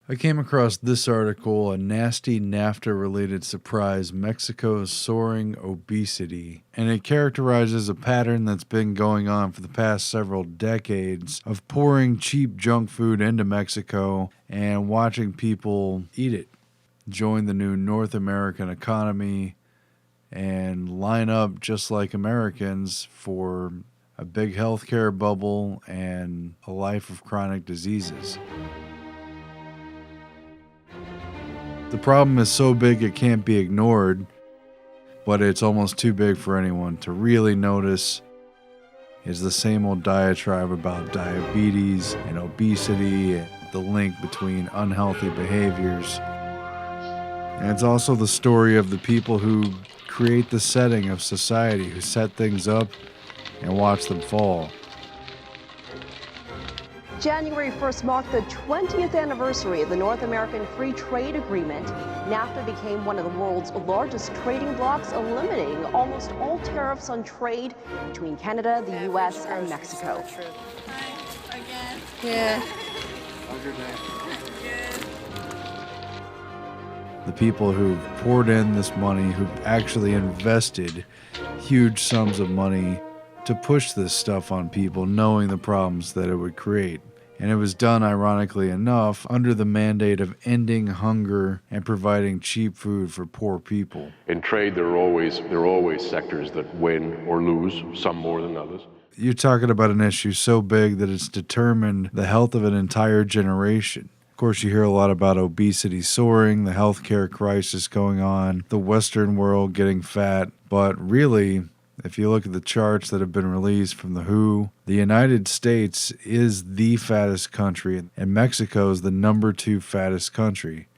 I came across this article, a nasty NAFTA-related surprise, Mexico's soaring obesity, and it characterizes a pattern that's been going on for the past several decades of pouring cheap junk food into Mexico and watching people eat it, join the new North American economy, and line up just like Americans for a big healthcare bubble and a life of chronic diseases. The problem is so big it can't be ignored, but it's almost too big for anyone to really notice. It's the same old diatribe about diabetes and obesity and the link between unhealthy behaviors. And it's also the story of the people who create the setting of society, who set things up and watch them fall. January 1st marked the 20th anniversary of the North American Free Trade Agreement. NAFTA became one of the world's largest trading blocs, eliminating almost all tariffs on trade between Canada, the U.S., and Mexico. Hi, again. Yeah. How's your day? The people who poured in this money, who actually invested huge sums of money to push this stuff on people, knowing the problems that it would create. And it was done, ironically enough, under the mandate of ending hunger and providing cheap food for poor people. In trade, there are always sectors that win or lose, some more than others. You're talking about an issue so big that it's determined the health of an entire generation. Of course, you hear a lot about obesity soaring, the healthcare crisis going on, the Western world getting fat, but really, if you look at the charts that have been released from the WHO, the United States is the fattest country, and Mexico is the number 2 fattest country.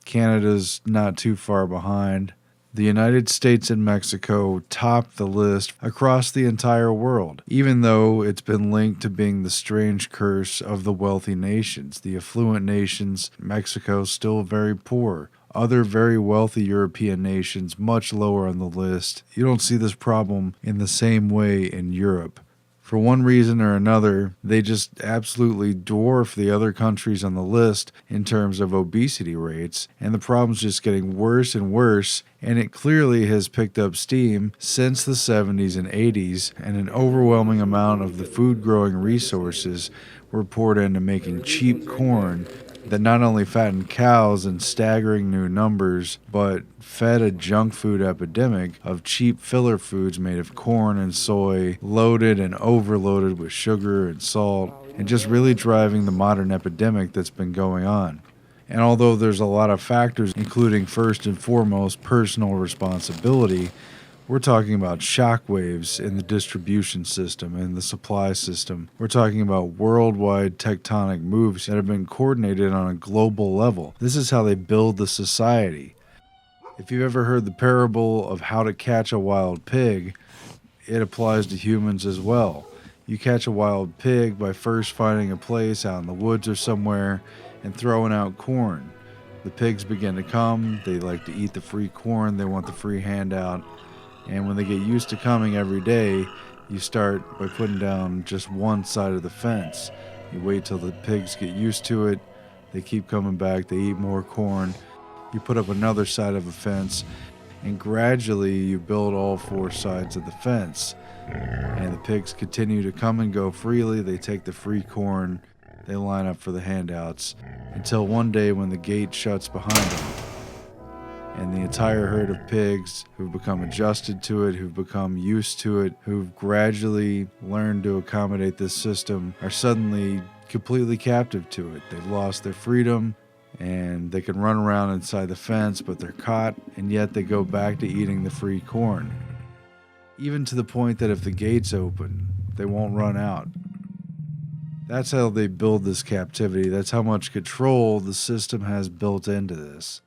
Canada's not too far behind. The United States and Mexico top the list across the entire world, even though it's been linked to being the strange curse of the wealthy nations. The affluent nations, Mexico's still very poor. Other very wealthy European nations, much lower on the list. You don't see this problem in the same way in Europe. For one reason or another, they just absolutely dwarf the other countries on the list in terms of obesity rates, and the problem's just getting worse and worse, and it clearly has picked up steam since the 70s and 80s, and an overwhelming amount of the food-growing resources were poured into making cheap corn that not only fattened cows in staggering new numbers, but fed a junk food epidemic of cheap filler foods made of corn and soy, loaded and overloaded with sugar and salt, and just really driving the modern epidemic that's been going on. And although there's a lot of factors, including first and foremost personal responsibility, we're talking about shockwaves in the distribution system and the supply system. We're talking about worldwide tectonic moves that have been coordinated on a global level. This is how they build the society. If you've ever heard the parable of how to catch a wild pig, it applies to humans as well. You catch a wild pig by first finding a place out in the woods or somewhere and throwing out corn. The pigs begin to come. They like to eat the free corn. They want the free handout. And when they get used to coming every day, you start by putting down just one side of the fence. You wait till the pigs get used to it. They keep coming back. They eat more corn. You put up another side of a fence, and gradually you build all 4 sides of the fence. And the pigs continue to come and go freely. They take the free corn. They line up for the handouts until one day when the gate shuts behind them. And the entire herd of pigs who've become adjusted to it, who've become used to it, who've gradually learned to accommodate this system, are suddenly completely captive to it. They've lost their freedom, and they can run around inside the fence, but they're caught, and yet they go back to eating the free corn. Even to the point that if the gates open, they won't run out. That's how they build this captivity. That's how much control the system has built into this.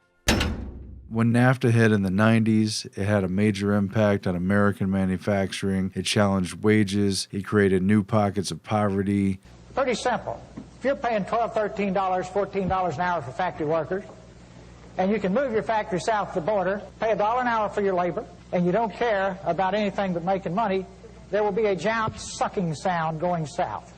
When NAFTA hit in the 90s, it had a major impact on American manufacturing. It challenged wages. It created new pockets of poverty. Pretty simple. If you're paying $12, $13, $14 an hour for factory workers, and you can move your factory south of the border, pay $1 an hour for your labor, and you don't care about anything but making money, there will be a giant sucking sound going south.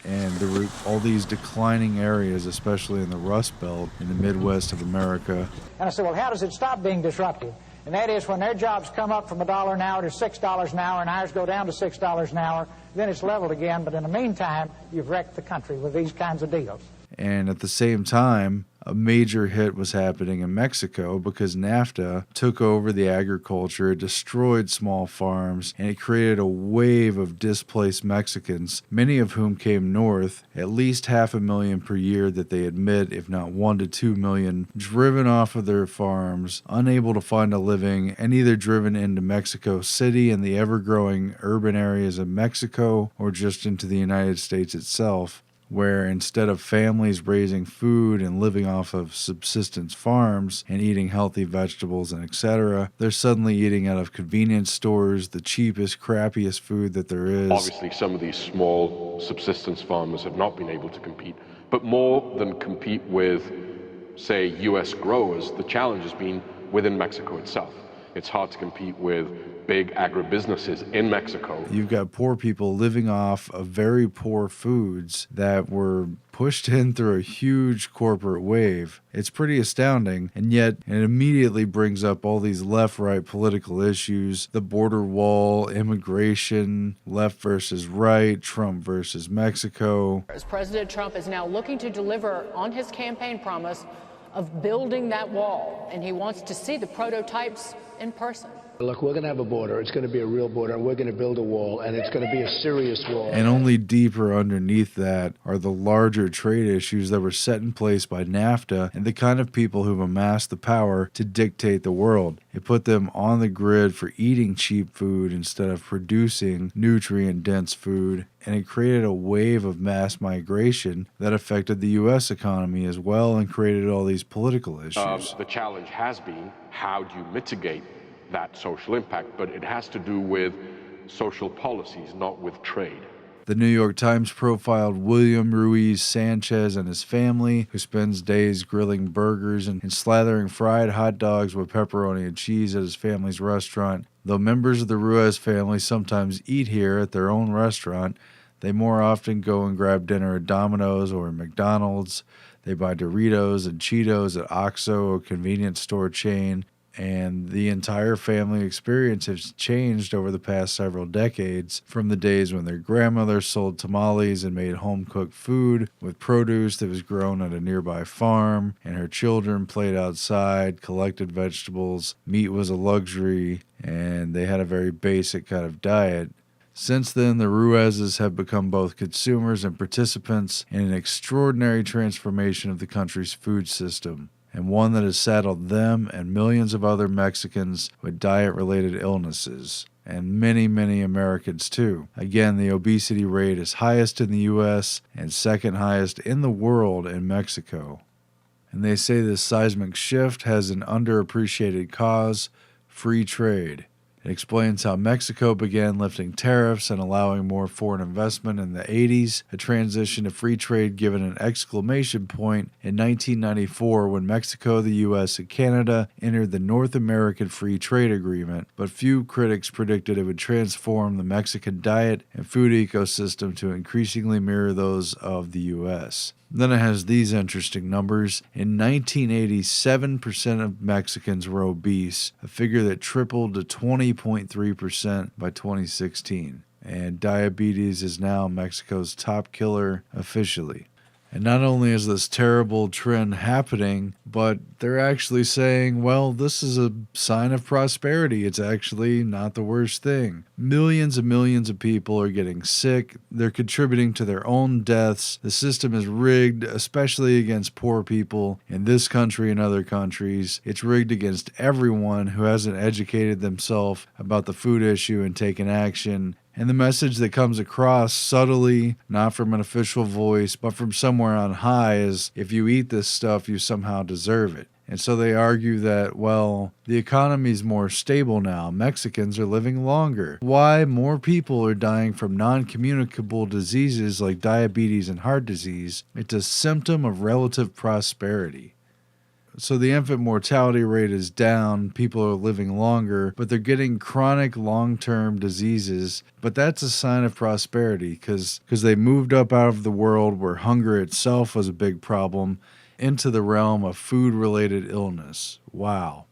And there were all these declining areas, especially in the Rust Belt in the Midwest of America. And I said, well, how does it stop being disruptive? And that is when their jobs come up from $1 an hour to $6 an hour and ours go down to $6 an hour, then it's leveled again. But in the meantime, you've wrecked the country with these kinds of deals. And at the same time, a major hit was happening in Mexico because NAFTA took over the agriculture, it destroyed small farms, and it created a wave of displaced Mexicans, many of whom came north, at least 500,000 per year that they admit, if not 1 to 2 million, driven off of their farms, unable to find a living, and either driven into Mexico City and the ever-growing urban areas of Mexico or just into the United States itself, where instead of families raising food and living off of subsistence farms and eating healthy vegetables and etc., they're suddenly eating out of convenience stores, the cheapest, crappiest food that there is. Obviously, some of these small subsistence farmers have not been able to compete, but more than compete with, say, US growers, the challenge has been within Mexico itself. It's hard to compete with big agribusinesses in Mexico. You've got poor people living off of very poor foods that were pushed in through a huge corporate wave. It's pretty astounding, and yet it immediately brings up all these left-right political issues, the border wall, immigration, left versus right, Trump versus Mexico. President Trump is now looking to deliver on his campaign promise of building that wall, and he wants to see the prototypes in person. Look, we're going to have a border. It's going to be a real border, and we're going to build a wall, and it's going to be a serious wall. And only deeper underneath that are the larger trade issues that were set in place by NAFTA and the kind of people who've amassed the power to dictate the world. It put them on the grid for eating cheap food instead of producing nutrient-dense food, and it created a wave of mass migration that affected the U.S. economy as well and created all these political issues. The challenge has been, how do you mitigate that social impact? But it has to do with social policies, not with trade. The New York Times profiled William Ruiz Sanchez and his family, who spends days grilling burgers and slathering fried hot dogs with pepperoni and cheese at his family's restaurant. Though members of the Ruiz family sometimes eat here at their own restaurant, they more often go and grab dinner at Domino's or McDonald's. They buy Doritos and Cheetos at OXXO, a convenience store chain. And the entire family experience has changed over the past several decades, from the days when their grandmother sold tamales and made home-cooked food with produce that was grown at a nearby farm, and her children played outside, collected vegetables, meat was a luxury, and they had a very basic kind of diet. Since then, the Ruizes have become both consumers and participants in an extraordinary transformation of the country's food system, and one that has saddled them and millions of other Mexicans with diet-related illnesses, and many, many Americans too. Again, the obesity rate is highest in the U.S. and second highest in the world in Mexico. And they say this seismic shift has an underappreciated cause: free trade. It explains how Mexico began lifting tariffs and allowing more foreign investment in the 80s, a transition to free trade given an exclamation point in 1994 when Mexico, the U.S., and Canada entered the North American Free Trade Agreement, but few critics predicted it would transform the Mexican diet and food ecosystem to increasingly mirror those of the U.S. Then it has these interesting numbers. In 1980, 7% of Mexicans were obese, a figure that tripled to 20.3% by 2016. And diabetes is now Mexico's top killer officially. And not only is this terrible trend happening, but they're actually saying, well, this is a sign of prosperity. It's actually not the worst thing. Millions and millions of people are getting sick. They're contributing to their own deaths. The system is rigged, especially against poor people in this country and other countries. It's rigged against everyone who hasn't educated themselves about the food issue and taken action. And the message that comes across subtly, not from an official voice, but from somewhere on high, is if you eat this stuff, you somehow deserve it. And so they argue that, well, the economy's more stable now. Mexicans are living longer. Why more people are dying from non-communicable diseases like diabetes and heart disease? It's a symptom of relative prosperity. So the infant mortality rate is down, people are living longer, but they're getting chronic long-term diseases. But that's a sign of prosperity because they moved up out of the world where hunger itself was a big problem into the realm of food-related illness. Wow.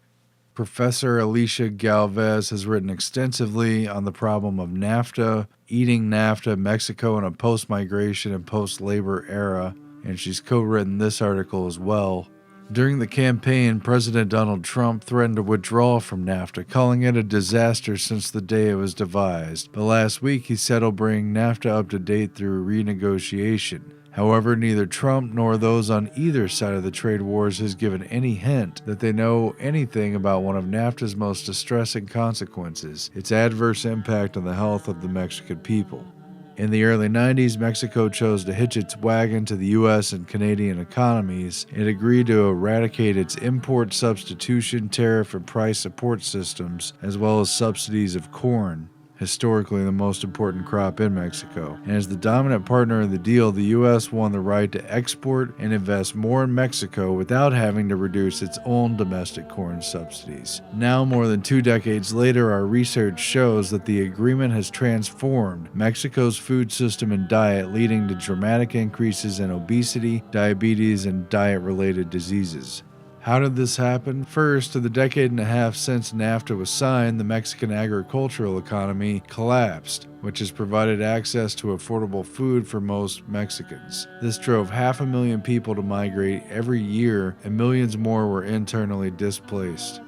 Professor Alicia Galvez has written extensively on the problem of NAFTA, eating NAFTA, Mexico in a post-migration and post-labor era, and she's co-written this article as well. During the campaign, President Donald Trump threatened to withdraw from NAFTA, calling it a disaster since the day it was devised. But last week, he said he'll bring NAFTA up to date through renegotiation. However, neither Trump nor those on either side of the trade wars has given any hint that they know anything about one of NAFTA's most distressing consequences, its adverse impact on the health of the Mexican people. In the early 90s, Mexico chose to hitch its wagon to the U.S. and Canadian economies. It agreed to eradicate its import substitution, tariff, and price support systems, as well as subsidies of corn, historically the most important crop in Mexico. And as the dominant partner in the deal, the U.S. won the right to export and invest more in Mexico without having to reduce its own domestic corn subsidies. Now, more than 2 decades later, our research shows that the agreement has transformed Mexico's food system and diet, leading to dramatic increases in obesity, diabetes, and diet-related diseases. How did this happen? First, in the decade and a half since NAFTA was signed, the Mexican agricultural economy collapsed, which has provided access to affordable food for most Mexicans. This drove 500,000 people to migrate every year, and millions more were internally displaced.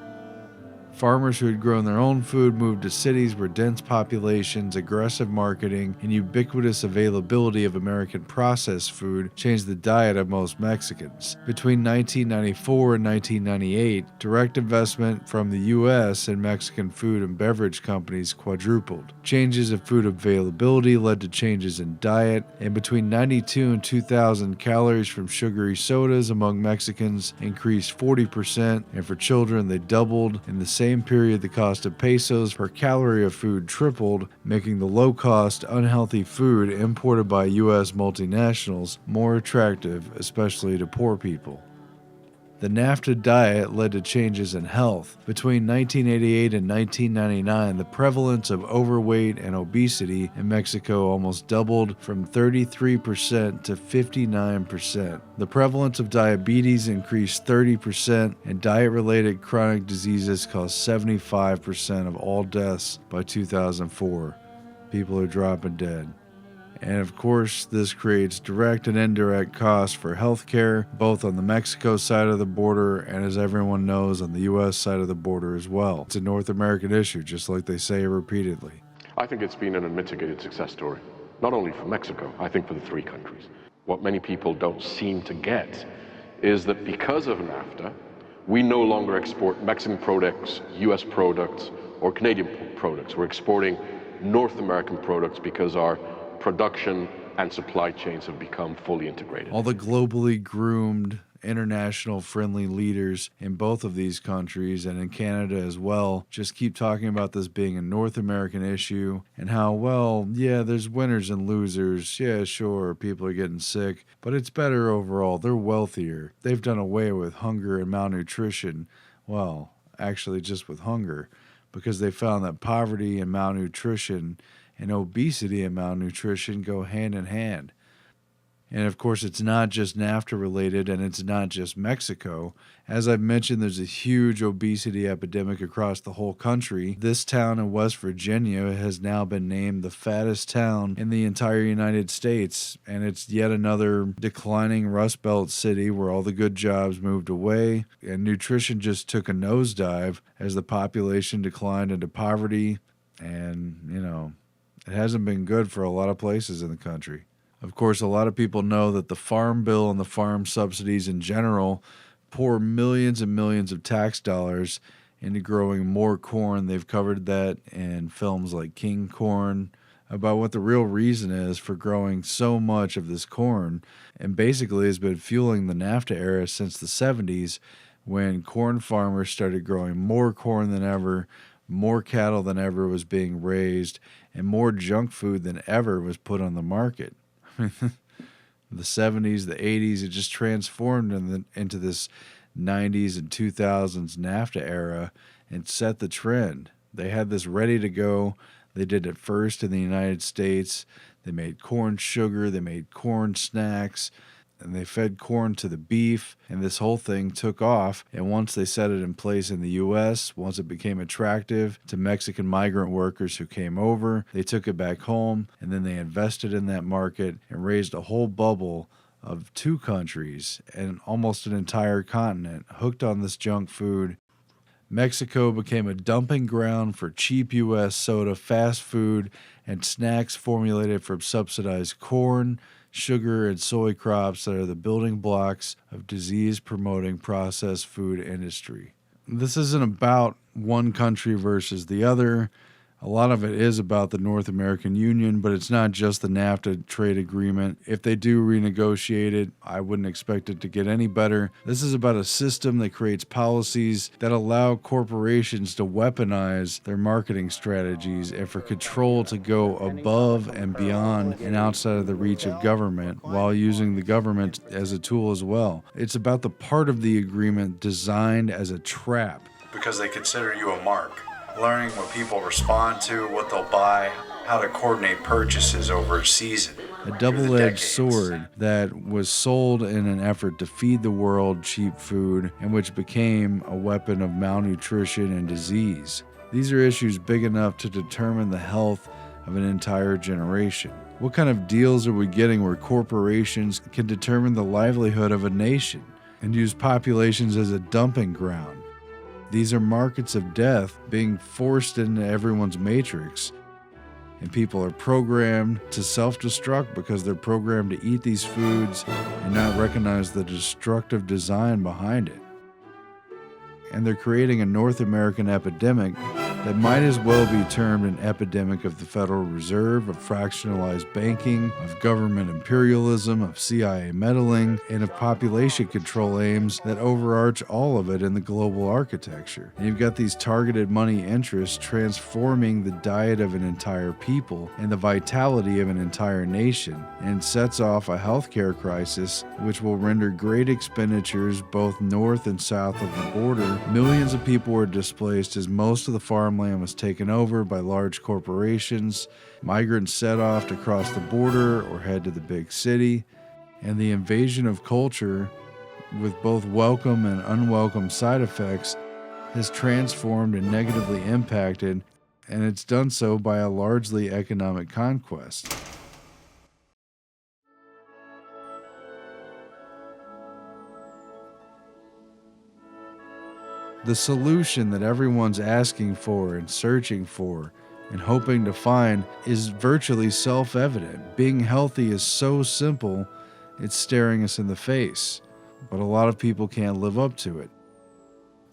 Farmers who had grown their own food moved to cities where dense populations, aggressive marketing, and ubiquitous availability of American processed food changed the diet of most Mexicans. Between 1994 and 1998, direct investment from the U.S. in Mexican food and beverage companies quadrupled. Changes in food availability led to changes in diet, and between 92 and 2000, calories from sugary sodas among Mexicans increased 40%, and for children they doubled. In the same period, the cost of pesos per calorie of food tripled, making the low-cost, unhealthy food imported by U.S. multinationals more attractive, especially to poor people. The NAFTA diet led to changes in health. Between 1988 and 1999, the prevalence of overweight and obesity in Mexico almost doubled from 33% to 59%. The prevalence of diabetes increased 30%, and diet-related chronic diseases caused 75% of all deaths by 2004. People are dropping dead. And of course, this creates direct and indirect costs for healthcare, both on the Mexico side of the border and, as everyone knows, on the U.S. side of the border as well. It's a North American issue, just like they say repeatedly. I think it's been an unmitigated success story, not only for Mexico, I think for the 3 countries. What many people don't seem to get is that because of NAFTA, we no longer export Mexican products, U.S. products, or Canadian products. We're exporting North American products because our production and supply chains have become fully integrated. All the globally groomed, international friendly leaders in both of these countries and in Canada as well just keep talking about this being a North American issue and how, well, yeah, there's winners and losers. Yeah, sure, people are getting sick, but it's better overall. They're wealthier. They've done away with hunger and malnutrition. Well, actually just with hunger, because they found that poverty and malnutrition and obesity and malnutrition go hand in hand. And of course, it's not just NAFTA related, and it's not just Mexico. As I've mentioned, there's a huge obesity epidemic across the whole country. This town in West Virginia has now been named the fattest town in the entire United States, and it's yet another declining Rust Belt city where all the good jobs moved away, and nutrition just took a nosedive as the population declined into poverty, and, it hasn't been good for a lot of places in the country. Of course, a lot of people know that the Farm Bill and the farm subsidies in general pour millions and millions of tax dollars into growing more corn. They've covered that in films like King Corn, about what the real reason is for growing so much of this corn, and basically has been fueling the NAFTA era since the 70s, when corn farmers started growing more corn than ever, more cattle than ever was being raised, and more junk food than ever was put on the market. The 70s, the 80s, it just transformed into this 90s and 2000s NAFTA era and set the trend. They had this ready to go. They did it first in the United States. They made corn sugar, they made corn snacks, and they fed corn to the beef, and this whole thing took off. And once they set it in place in the U.S., once it became attractive to Mexican migrant workers who came over, they took it back home, and then they invested in that market and raised a whole bubble of 2 countries and almost an entire continent hooked on this junk food. Mexico became a dumping ground for cheap U.S. soda, fast food, and snacks formulated from subsidized corn, sugar, and soy crops that are the building blocks of disease-promoting processed food industry. This isn't about one country versus the other. A lot of it is about the North American Union, but it's not just the NAFTA trade agreement. If they do renegotiate it, I wouldn't expect it to get any better. This is about a system that creates policies that allow corporations to weaponize their marketing strategies and for control to go above and beyond and outside of the reach of government while using the government as a tool as well. It's about the part of the agreement designed as a trap because they consider you a mark. Learning what people respond to, what they'll buy, how to coordinate purchases over a season. A double-edged sword that was sold in an effort to feed the world cheap food and which became a weapon of malnutrition and disease. These are issues big enough to determine the health of an entire generation. What kind of deals are we getting where corporations can determine the livelihood of a nation and use populations as a dumping ground? These are markets of death being forced into everyone's matrix, and people are programmed to self-destruct because they're programmed to eat these foods and not recognize the destructive design behind it. And they're creating a North American epidemic that might as well be termed an epidemic of the Federal Reserve, of fractionalized banking, of government imperialism, of CIA meddling, and of population control aims that overarch all of it in the global architecture. And you've got these targeted money interests transforming the diet of an entire people and the vitality of an entire nation, and sets off a healthcare crisis which will render great expenditures both north and south of the border. Millions of people were displaced as most of the farmland was taken over by large corporations. Migrants set off to cross the border or head to the big city. And the invasion of culture, with both welcome and unwelcome side effects, has transformed and negatively impacted, and it's done so by a largely economic conquest. The solution that everyone's asking for and searching for and hoping to find is virtually self-evident. Being healthy is so simple, it's staring us in the face, but a lot of people can't live up to it.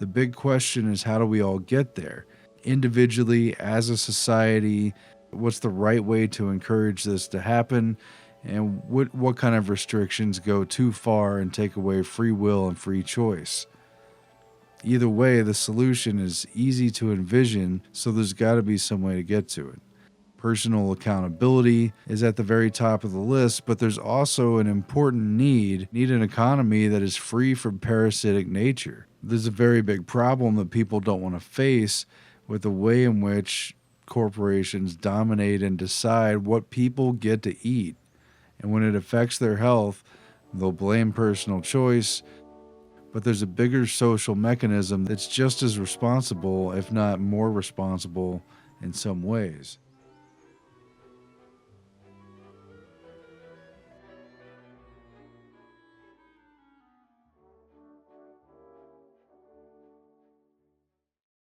The big question is, how do we all get there? Individually, as a society, what's the right way to encourage this to happen? And what kind of restrictions go too far and take away free will and free choice? Either way, the solution is easy to envision, so there's got to be some way to get to it. Personal accountability is at the very top of the list, but there's also an important need an economy that is free from parasitic nature. There's a very big problem that people don't want to face with the way in which corporations dominate and decide what people get to eat. And when it affects their health, they'll blame personal choice. But there's a bigger social mechanism that's just as responsible, if not more responsible, in some ways.